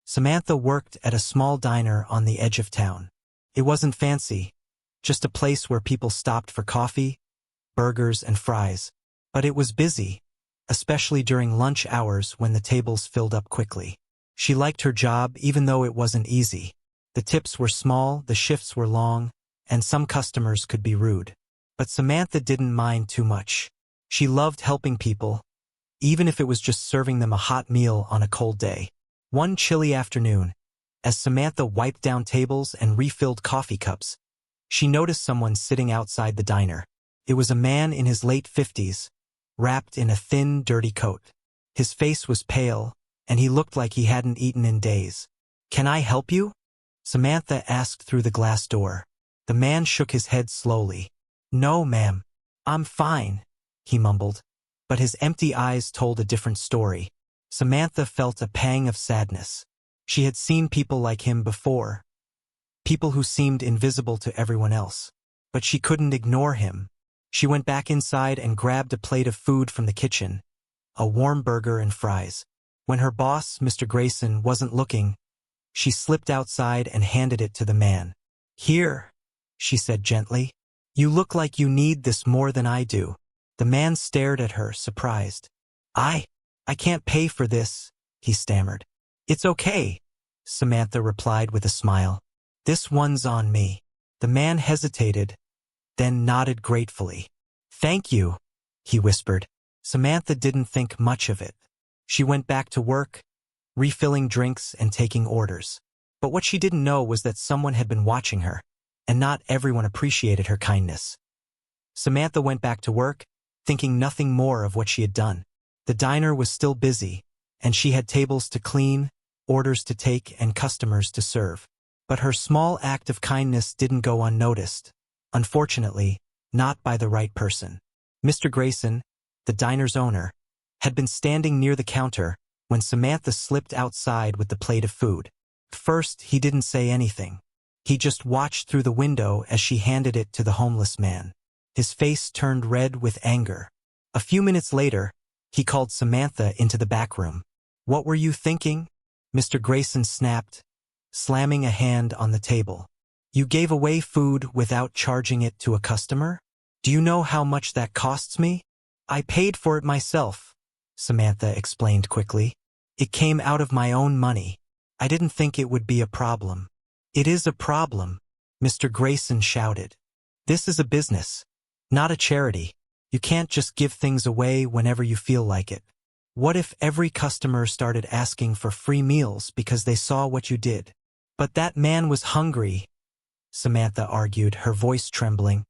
Samantha worked at a small diner on the edge of town. It wasn't fancy, just a place where people stopped for coffee, burgers, and fries. But it was busy, especially during lunch hours when the tables filled up quickly. She liked her job even though it wasn't easy. The tips were small, the shifts were long, and some customers could be rude. But Samantha didn't mind too much. She loved helping people, even if it was just serving them a hot meal on a cold day. One chilly afternoon, as Samantha wiped down tables and refilled coffee cups, she noticed someone sitting outside the diner. It was a man in his late 50s, wrapped in a thin, dirty coat. His face was pale, and he looked like he hadn't eaten in days. "Can I help you?" Samantha asked through the glass door. The man shook his head slowly. "No, ma'am. I'm fine," he mumbled. But his empty eyes told a different story. Samantha felt a pang of sadness. She had seen people like him before, people who seemed invisible to everyone else. But she couldn't ignore him. She went back inside and grabbed a plate of food from the kitchen, a warm burger and fries. When her boss, Mr. Grayson, wasn't looking, she slipped outside and handed it to the man. "Here," she said gently. "You look like you need this more than I do." The man stared at her, surprised. I can't pay for this," he stammered. "It's okay," Samantha replied with a smile. "This one's on me." The man hesitated, then nodded gratefully. "Thank you," he whispered. Samantha didn't think much of it. She went back to work, refilling drinks and taking orders. But what she didn't know was that someone had been watching her, and not everyone appreciated her kindness. Samantha went back to work, thinking nothing more of what she had done. The diner was still busy, and she had tables to clean, orders to take, and customers to serve. But her small act of kindness didn't go unnoticed. Unfortunately, not by the right person. Mr. Grayson, the diner's owner, had been standing near the counter when Samantha slipped outside with the plate of food. First, he didn't say anything. He just watched through the window as she handed it to the homeless man. His face turned red with anger. A few minutes later, he called Samantha into the back room. "What were you thinking?" Mr. Grayson snapped, slamming a hand on the table. "You gave away food without charging it to a customer? Do you know how much that costs me?" "I paid for it myself," Samantha explained quickly. "It came out of my own money. I didn't think it would be a problem." "It is a problem," Mr. Grayson shouted. "This is a business, not a charity. You can't just give things away whenever you feel like it. What if every customer started asking for free meals because they saw what you did?" "But that man was hungry," Samantha argued, her voice trembling.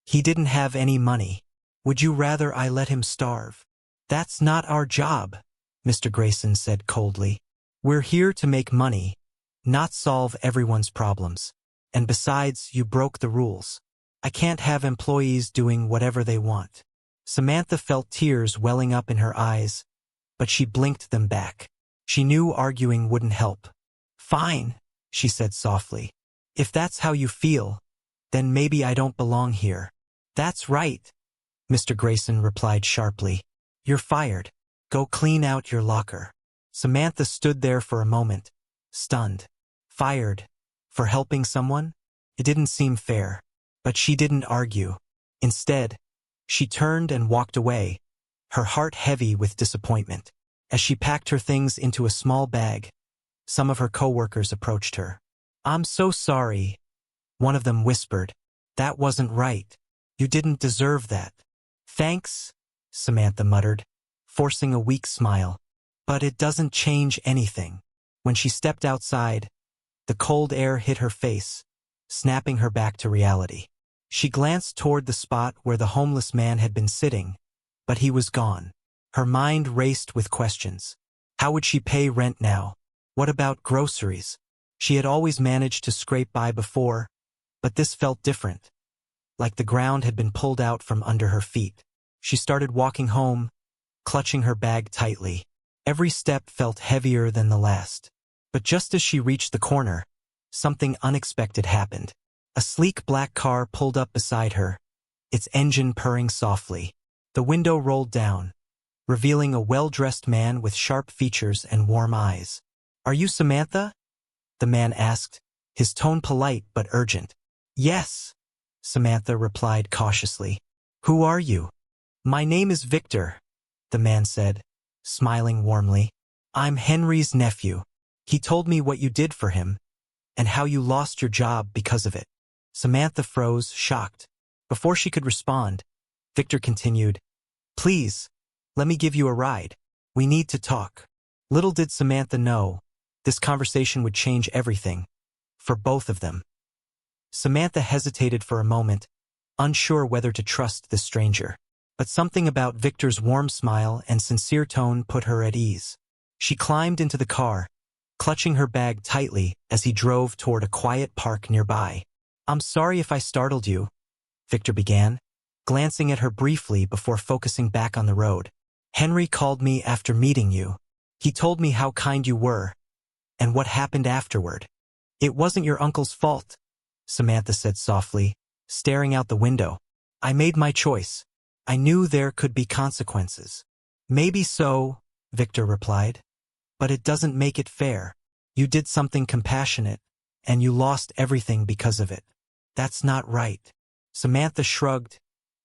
"He didn't have any money. Would you rather I let him starve?" "That's not our job," Mr. Grayson said coldly. "We're here to make money, not solve everyone's problems. And besides, you broke the rules. I can't have employees doing whatever they want." Samantha felt tears welling up in her eyes, but she blinked them back. She knew arguing wouldn't help. "Fine," she said softly. "If that's how you feel, then maybe I don't belong here." "That's right," Mr. Grayson replied sharply. "You're fired. Go clean out your locker." Samantha stood there for a moment, stunned. Fired? For helping someone? It didn't seem fair. But she didn't argue. Instead, she turned and walked away, her heart heavy with disappointment. As she packed her things into a small bag, some of her coworkers approached her. "I'm so sorry," one of them whispered. "That wasn't right. You didn't deserve that." "Thanks," Samantha muttered, forcing a weak smile. "But it doesn't change anything." When she stepped outside, the cold air hit her face, snapping her back to reality. She glanced toward the spot where the homeless man had been sitting, but he was gone. Her mind raced with questions. How would she pay rent now? What about groceries? She had always managed to scrape by before, but this felt different, like the ground had been pulled out from under her feet. She started walking home, clutching her bag tightly. Every step felt heavier than the last. But just as she reached the corner, something unexpected happened. A sleek black car pulled up beside her, its engine purring softly. The window rolled down, revealing a well-dressed man with sharp features and warm eyes. "Are you Samantha?" the man asked, his tone polite but urgent. "Yes," Samantha replied cautiously. "Who are you?" "My name is Victor," the man said, smiling warmly. "I'm Henry's nephew. He told me what you did for him, and how you lost your job because of it." Samantha froze, shocked. Before she could respond, Victor continued, "Please, let me give you a ride. We need to talk." Little did Samantha know, this conversation would change everything, for both of them. Samantha hesitated for a moment, unsure whether to trust this stranger. But something about Victor's warm smile and sincere tone put her at ease. She climbed into the car, clutching her bag tightly as he drove toward a quiet park nearby. "I'm sorry if I startled you," Victor began, glancing at her briefly before focusing back on the road. "Henry called me after meeting you. He told me how kind you were, and what happened afterward." "It wasn't your uncle's fault," Samantha said softly, staring out the window. "I made my choice. I knew there could be consequences." "Maybe so," Victor replied, "but it doesn't make it fair. You did something compassionate, and you lost everything because of it. That's not right." Samantha shrugged,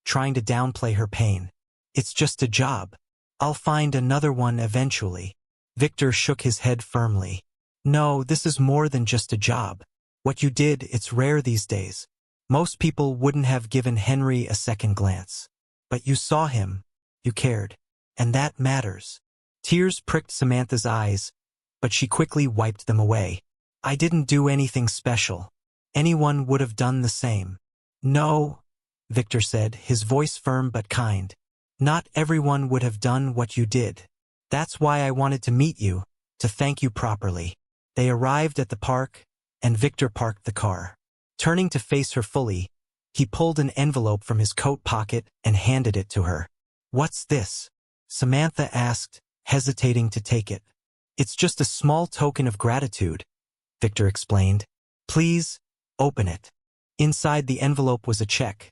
trying to downplay her pain. "It's just a job. I'll find another one eventually." Victor shook his head firmly. "No, this is more than just a job. What you did, it's rare these days. Most people wouldn't have given Henry a second glance. But you saw him, you cared, and that matters." Tears pricked Samantha's eyes, but she quickly wiped them away. "I didn't do anything special. Anyone would have done the same." "No," Victor said, his voice firm but kind. "Not everyone would have done what you did. That's why I wanted to meet you, to thank you properly." They arrived at the park, and Victor parked the car. Turning to face her fully, he pulled an envelope from his coat pocket and handed it to her. "What's this?" Samantha asked, hesitating to take it. "It's just a small token of gratitude," Victor explained. "Please, open it." Inside the envelope was a check,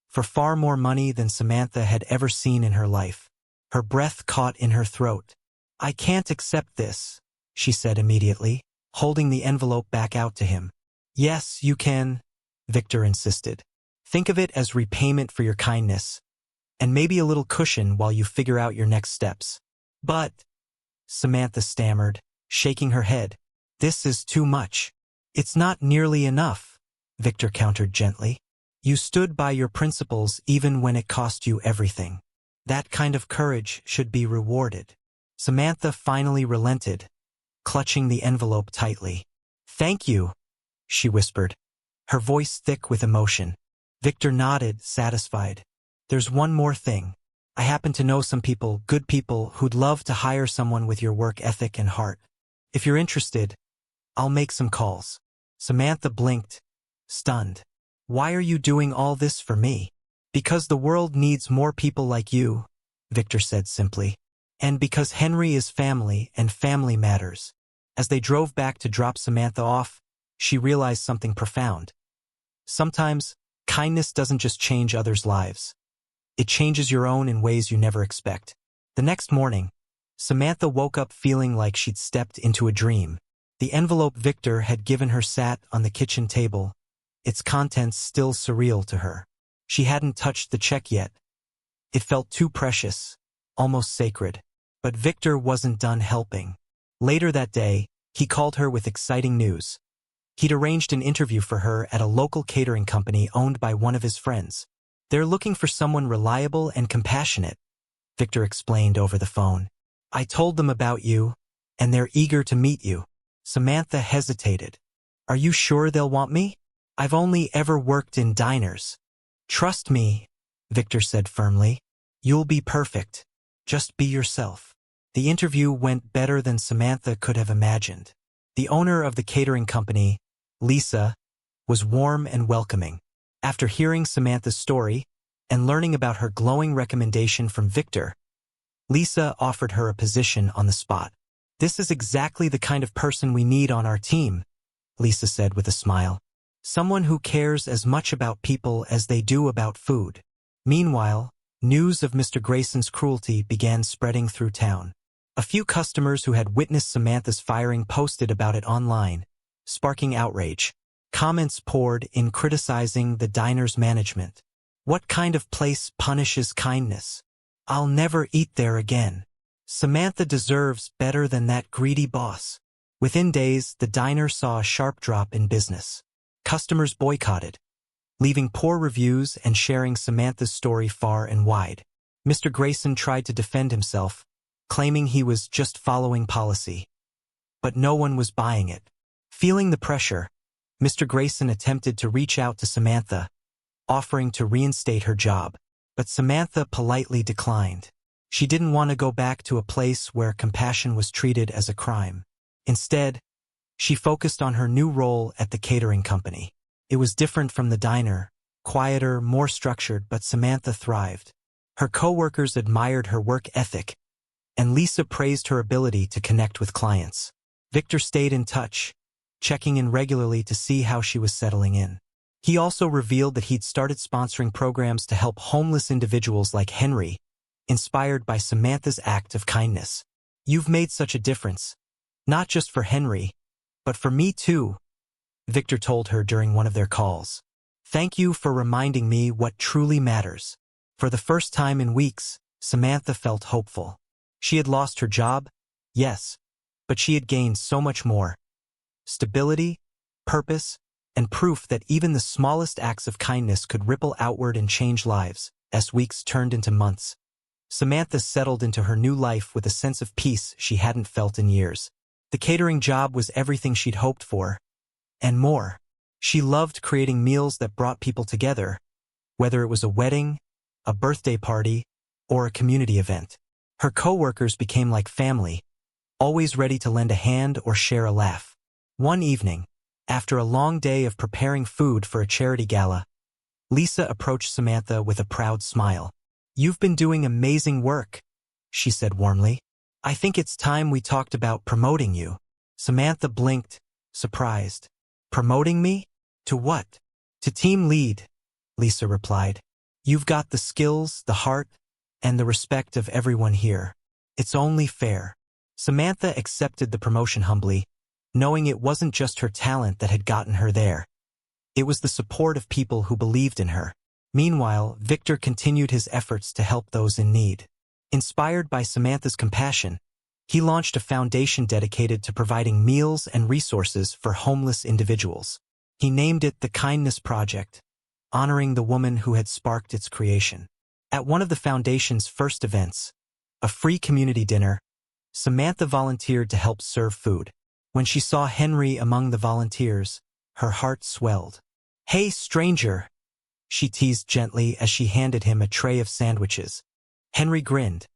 for far more money than Samantha had ever seen in her life. Her breath caught in her throat. "I can't accept this," she said immediately, holding the envelope back out to him. "Yes, you can," Victor insisted. "Think of it as repayment for your kindness, and maybe a little cushion while you figure out your next steps." "But," Samantha stammered, shaking her head, "this is too much." "It's not nearly enough," Victor countered gently. "You stood by your principles even when it cost you everything. That kind of courage should be rewarded." Samantha finally relented, clutching the envelope tightly. "Thank you," she whispered, her voice thick with emotion. Victor nodded, satisfied. "There's one more thing. I happen to know some people, good people, who'd love to hire someone with your work ethic and heart. If you're interested, I'll make some calls." Samantha blinked, stunned. "Why are you doing all this for me?" "Because the world needs more people like you," Victor said simply. "And because Henry is family and family matters." As they drove back to drop Samantha off, she realized something profound. Sometimes, kindness doesn't just change others' lives. It changes your own in ways you never expect. The next morning, Samantha woke up feeling like she'd stepped into a dream. The envelope Victor had given her sat on the kitchen table, its contents still surreal to her. She hadn't touched the check yet. It felt too precious, almost sacred. But Victor wasn't done helping. Later that day, he called her with exciting news. He'd arranged an interview for her at a local catering company owned by one of his friends. "They're looking for someone reliable and compassionate," Victor explained over the phone. "I told them about you, and they're eager to meet you." Samantha hesitated. "Are you sure they'll want me? I've only ever worked in diners." "Trust me," Victor said firmly. "You'll be perfect. Just be yourself." The interview went better than Samantha could have imagined. The owner of the catering company, Lisa, was warm and welcoming. After hearing Samantha's story and learning about her glowing recommendation from Victor, Lisa offered her a position on the spot. "This is exactly the kind of person we need on our team," Lisa said with a smile. "Someone who cares as much about people as they do about food." Meanwhile, news of Mr. Grayson's cruelty began spreading through town. A few customers who had witnessed Samantha's firing posted about it online, sparking outrage. Comments poured in criticizing the diner's management. What kind of place punishes kindness? I'll never eat there again. Samantha deserves better than that greedy boss. Within days, the diner saw a sharp drop in business. Customers boycotted, leaving poor reviews and sharing Samantha's story far and wide. Mr. Grayson tried to defend himself, claiming he was just following policy. But no one was buying it. Feeling the pressure, Mr. Grayson attempted to reach out to Samantha, offering to reinstate her job. But Samantha politely declined. She didn't want to go back to a place where compassion was treated as a crime. Instead, she focused on her new role at the catering company. It was different from the diner, quieter, more structured, but Samantha thrived. Her coworkers admired her work ethic, and Lisa praised her ability to connect with clients. Victor stayed in touch, checking in regularly to see how she was settling in. He also revealed that he'd started sponsoring programs to help homeless individuals like Henry, inspired by Samantha's act of kindness. You've made such a difference, not just for Henry, but for me too, Victor told her during one of their calls. Thank you for reminding me what truly matters. For the first time in weeks, Samantha felt hopeful. She had lost her job, yes, but she had gained so much more. Stability, purpose, and proof that even the smallest acts of kindness could ripple outward and change lives. As weeks turned into months, Samantha settled into her new life with a sense of peace she hadn't felt in years. The catering job was everything she'd hoped for, and more. She loved creating meals that brought people together, whether it was a wedding, a birthday party, or a community event. Her coworkers became like family, always ready to lend a hand or share a laugh. One evening, after a long day of preparing food for a charity gala, Lisa approached Samantha with a proud smile. You've been doing amazing work, she said warmly. I think it's time we talked about promoting you. Samantha blinked, surprised. Promoting me? To what? To team lead, Lisa replied. You've got the skills, the heart, and the respect of everyone here. It's only fair. Samantha accepted the promotion humbly, knowing it wasn't just her talent that had gotten her there. It was the support of people who believed in her. Meanwhile, Victor continued his efforts to help those in need. Inspired by Samantha's compassion, he launched a foundation dedicated to providing meals and resources for homeless individuals. He named it the Kindness Project, honoring the woman who had sparked its creation. At one of the foundation's first events, a free community dinner, Samantha volunteered to help serve food. When she saw Henry among the volunteers, her heart swelled. Hey, stranger, she teased gently as she handed him a tray of sandwiches. Henry grinned,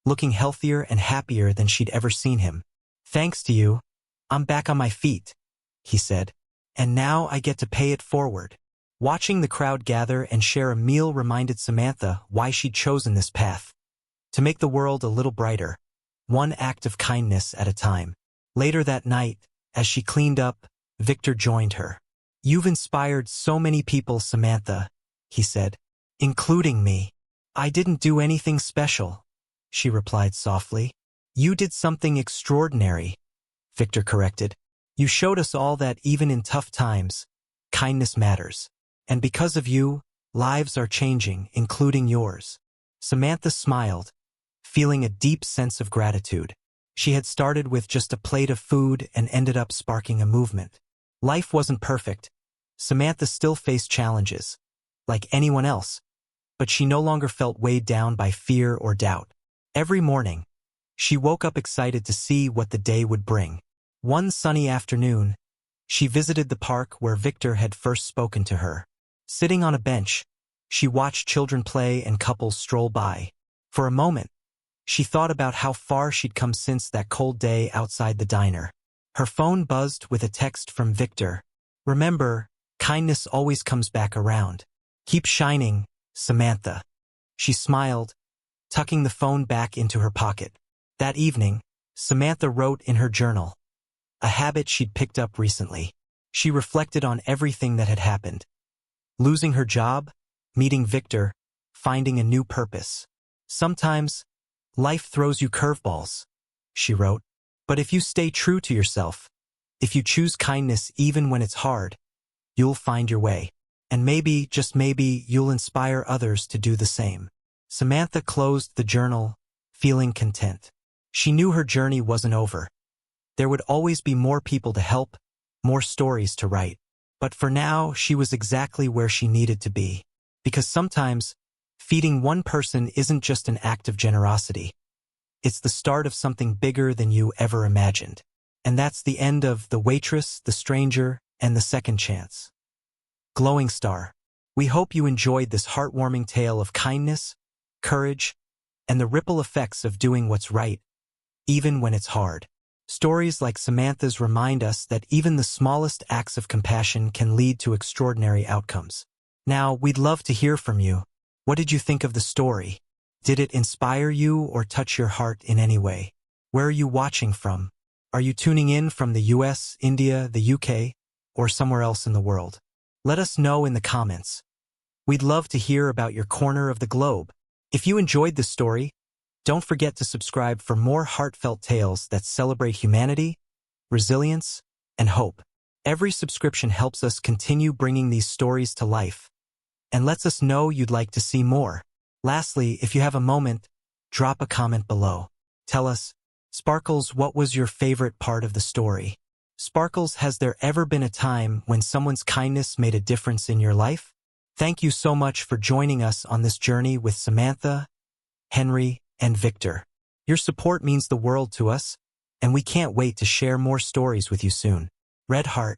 looking healthier and happier than she'd ever seen him. Thanks to you, I'm back on my feet, he said, and now I get to pay it forward. Watching the crowd gather and share a meal reminded Samantha why she'd chosen this path. To make the world a little brighter, one act of kindness at a time. Later that night, as she cleaned up, Victor joined her. You've inspired so many people, Samantha, he said, including me. I didn't do anything special, she replied softly. You did something extraordinary, Victor corrected. You showed us all that even in tough times, kindness matters. And because of you, lives are changing, including yours. Samantha smiled, feeling a deep sense of gratitude. She had started with just a plate of food and ended up sparking a movement. Life wasn't perfect. Samantha still faced challenges, like anyone else, but she no longer felt weighed down by fear or doubt. Every morning, she woke up excited to see what the day would bring. One sunny afternoon, she visited the park where Victor had first spoken to her. Sitting on a bench, she watched children play and couples stroll by. For a moment, she thought about how far she'd come since that cold day outside the diner. Her phone buzzed with a text from Victor. Remember, kindness always comes back around. Keep shining, Samantha. She smiled, tucking the phone back into her pocket. That evening, Samantha wrote in her journal, a habit she'd picked up recently. She reflected on everything that had happened. Losing her job, meeting Victor, finding a new purpose. Sometimes, life throws you curveballs, she wrote. But if you stay true to yourself, if you choose kindness even when it's hard, you'll find your way. And maybe, just maybe, you'll inspire others to do the same. Samantha closed the journal, feeling content. She knew her journey wasn't over. There would always be more people to help, more stories to write. But for now, she was exactly where she needed to be. Because sometimes, feeding one person isn't just an act of generosity. It's the start of something bigger than you ever imagined. And that's the end of The Waitress, The Stranger, and The Second Chance. Glowing Star, we hope you enjoyed this heartwarming tale of kindness, courage, and the ripple effects of doing what's right, even when it's hard. Stories like Samantha's remind us that even the smallest acts of compassion can lead to extraordinary outcomes. Now, we'd love to hear from you. What did you think of the story? Did it inspire you or touch your heart in any way? Where are you watching from? Are you tuning in from the US, India, the UK, or somewhere else in the world? Let us know in the comments. We'd love to hear about your corner of the globe. If you enjoyed this story, don't forget to subscribe for more heartfelt tales that celebrate humanity, resilience, and hope. Every subscription helps us continue bringing these stories to life and lets us know you'd like to see more. Lastly, if you have a moment, drop a comment below. Tell us, Sparkles, what was your favorite part of the story? Sparkles, has there ever been a time when someone's kindness made a difference in your life? Thank you so much for joining us on this journey with Samantha, Henry, and Victor. Your support means the world to us, and we can't wait to share more stories with you soon. Red Heart.